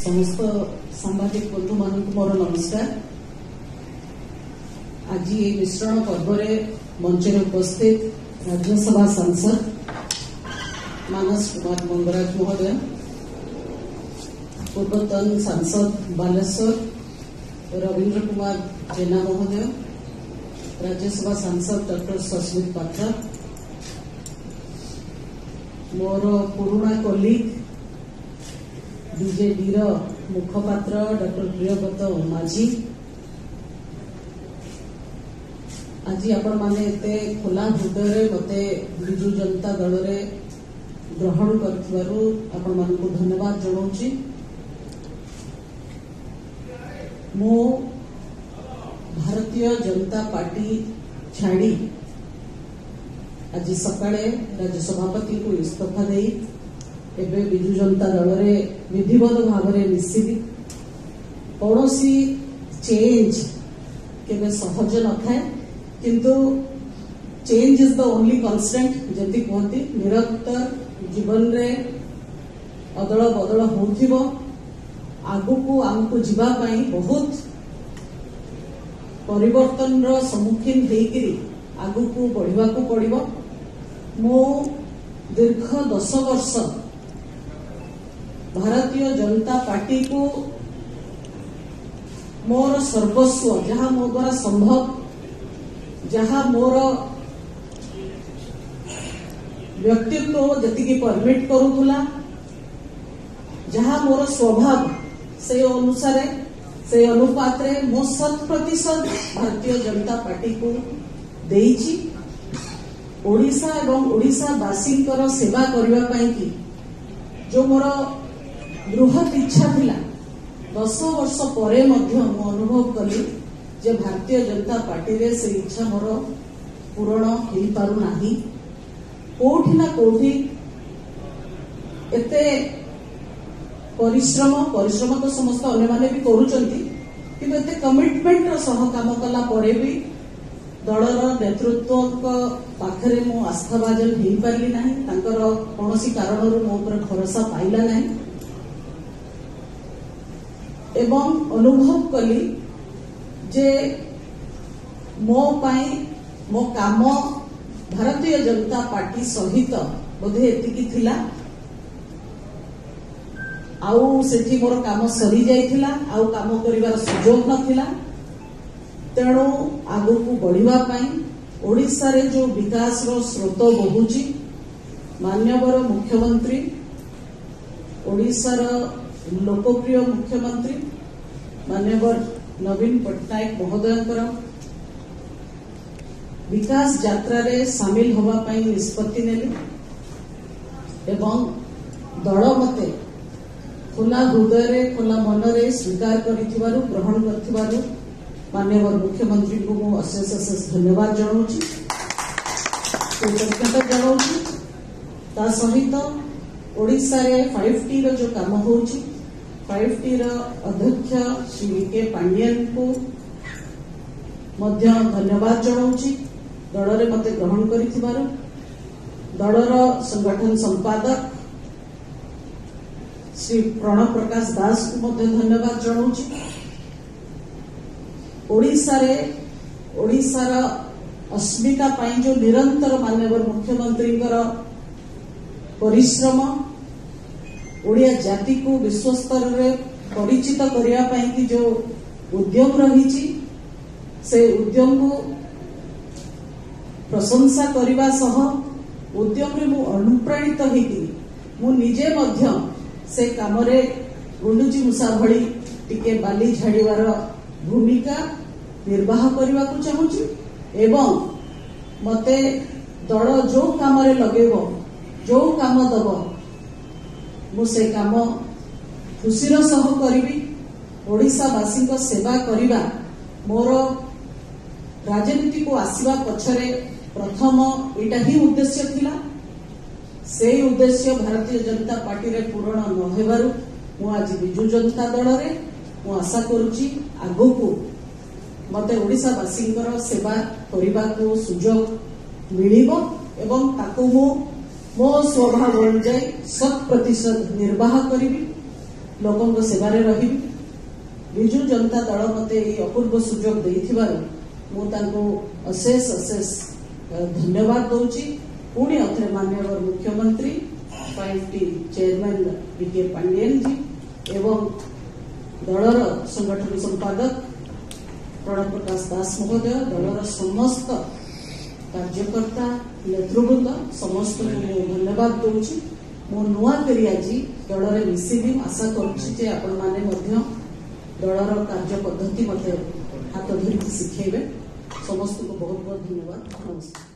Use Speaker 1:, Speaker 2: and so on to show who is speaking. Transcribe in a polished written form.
Speaker 1: समस्त सांबादिक बंधु मान मोर नमस्कार। आज ये मिश्रण पर्व मंचर उपस्थित राज्यसभा सांसद मानस कुमार मंगराज महोदय, पूर्वतन सांसद बालेश्वर रवींद्र कुमार जेना महोदय, राज्यसभा सांसद डॉक्टर सस्मित पात्र, मोर पुराणा कलिग बीजेडी मुखपात्र डॉक्टर प्रियव्रत माझी, आज आपण माने एते खोला हृदय मते बिजु जनता दल रे ग्रहण करथिबारु आपण मानकु धन्यवाद जणाउछि। मो भारतीय जनता पार्टी छाड़ी आज सकाळे राज्य सभापति को इस्तीफा दे एबे बिजु जनता दल रे विधिवत भाव में मिसिबी। कौनसी चेंज केबे सहज न थाए, किंतु change is the only constant जति कहती। निरंतर जीवन रे अदल बदल होथिबो, आगुकू आमको जीवा पाई बहुत परिवर्तन रो सम्मुखीन हेकरी आगुकू बढ़िबा को पड़िबो। मो दीर्घ 10 वर्ष भारतीय जनता पार्टी को मोर सर्वस्व, जहाँ मो द्वारा संभव, जहाँ मोर व्यक्तित्व जति परमिट करूला, जहाँ मोर स्वभाव से अनुसार से अनुपात रे मो 100% भारतीय जनता पार्टी को देइछि। ओडिशा एवं ओडिशावासी सेवा करबा पाई कि जो मोर बृहत इच्छा थिला 10 वर्ष परे मध्य मु अनुभव कली जे भारतीय जनता पार्टी रे से इच्छा मोर पूरण हो पारु नाही। कोठी ना कोठी एते परिश्रम तो समस्त अन्य माने भी करूचंती, किंतु एते कमिटमेंट रो सह काम कला परे भी दलर नेतृत्व पाखरे मो आस्थाभाजन हो पारि ना, कौन कारण मो पर भरोसा पाइला ना, एवं अनुभव कली जे मो पाई मो काम भारतीय जनता पार्टी सहित बोधे एतिकी थिला, आउ सेठी मोर काम सरी जाइथिला, आउ काम करिवार सुजोग नथिला। तेणु आगुकू बढ़िबा पाई ओडिशा रे जो विकास रो स्रोत बहुची, मान्यवर मुख्यमंत्री ओडिशा रो लोकप्रिय मुख्यमंत्री मान्यवर नवीन पट्टनायक महोदय विकास यात्रा रे शामिल होवा पाई निष्पत्ति नेली एवं दल मते खोला हृदय रे खोला मन रे स्वीकार करिथिबारु ग्रहण करथिबारु मान्यवर मुख्यमंत्री को मु अशेष धन्यवाद जनाऊँगी, कृतज्ञता जनाऊँगी। ता सहित ओडिशा रे 5T रो जो काम होउची, 5T रो अध्यक्ष श्री के पांडियन को मध्य धन्यवाद जनाऊँगी दल रे मते ग्रहण करिथिबारु। दलर संगठन संपादक श्री प्रणव प्रकाश दास को मध्य धन्यवाद जनाऊँगी। ओडिशार अस्मिता पाई जो निरंतर माननीय मुख्यमंत्री परिश्रम ओडिया जाति को विश्व स्तर में परिचित करिया पाई कि जो उद्यम रही से उद्यम को प्रशंसा करने सह उद्यम रे मु अनुप्राणित होगी मु निजे मध्य से काम रे गुंडुची मुसा भली टिके बाली झाड़ीवार भूमिका निर्वाह करने को चाहूँगी एवं मते दल जो काम रे लगेबो, जो काम दब मु से काम खुशीर सह करिबी। ओडिशावासी सेवा करिबा मोर राजनीति को आसीबा पछरे प्रथम एटा ही उद्देश्य थिला। से उद्देश्य भारतीय जनता पार्टी रे पूर्ण न हेबारु मु आज बिजु जनता दल रे मु आशा करूची आगुकू मते ओडिशावासी सेवा करने को सुजोग मिलिबो एवं ताकू मो स्वभाव अनुजाई 100% निर्वाह करी लोकंक सेवारे रही विजु जनता दल मते अपूर्व सुजोग देइथिबारु मु तांको अशेष अशेष धन्यवाद दउची। पुणी अथरे माननीय मुख्यमंत्री 5T चेयरमैन बीके पांडियन जी एवं दलर संगठन संपादक प्रणव प्रकाश दास महोदय दलर समस्त कार्यकर्ता नेतृवृंद समस्त को धन्यवाद दूची। मो नुआ करी आज दलर मिसिबी आशा करुच्ची आपण माने मध्य दलर कार्य पद्धति मते हाथ धरिकी शिखेबे। समस्त को बहुत बहुत धन्यवाद। नमस्कार।